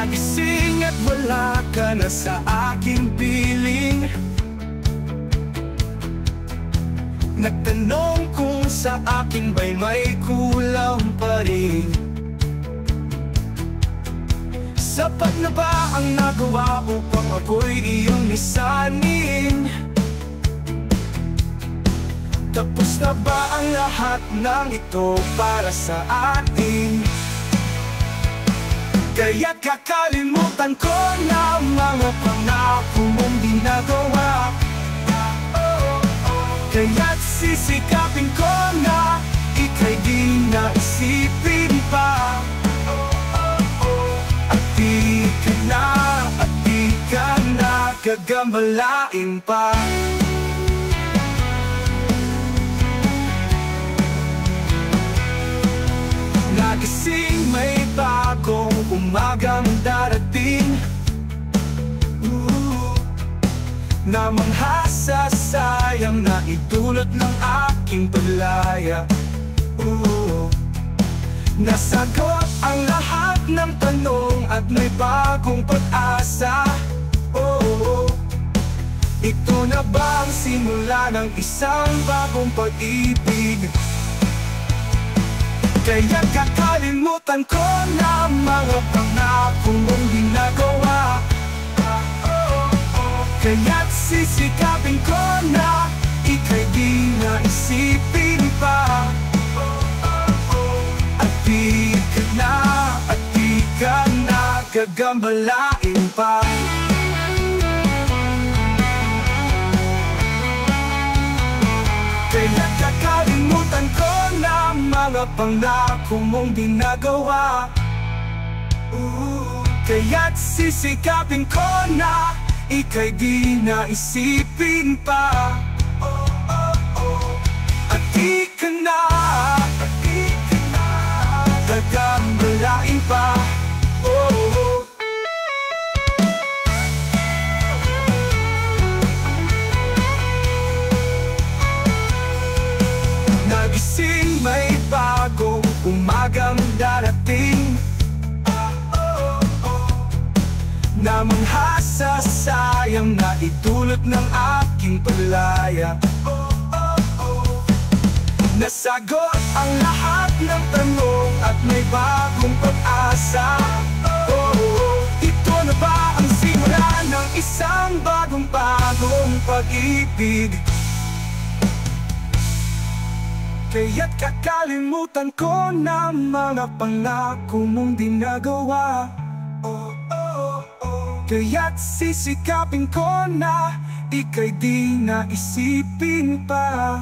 Nagising at wala ka na sa aking piling. Nagtanong kung sa akin ba'y may kulang pa rin. Sapat na ba ang nagawa upang ako'y iyong lisanin? Tapos na ba ang lahat ng ito para sa atin? Kaya't kakalimutan ko na mga pangako mong di nagawa. Kaya't sisikapin ko na ika'y di naisipin pa. At di ka na gagambalain pa. Nagising may bagong umagang darating. Namangha sa sayang na idulot ng aking paglaya. Nasagot ang lahat ng tanong at may bagong pag-asa. Ito na ba ang simula ng isang bagong pag-ibig? Kaya kakalimutan ko na mga pangako mong di nagawa. Kaya't sisikapin ko na ika'y di naisipin pa. At di ka na gagambalain pa. Kaya't kakalimutan ko na mga pangako mong di nagawa. Kaya't sisikapin ko na ika'y di naisipin pa. At di ka na gagambalain pa. Nagising may bagong umagang darating. Namangha sa sayang na idulot ng aking paglaya. Nasagot ang lahat ng tanong at may bagong pag-asa. Ito na ba ang simula ng isang bagong pag-ibig? Kaya't kakalimutan ko na mga pangako mong di nagawa. Kaya't sisikapin ko na ika'y di naisipin pa.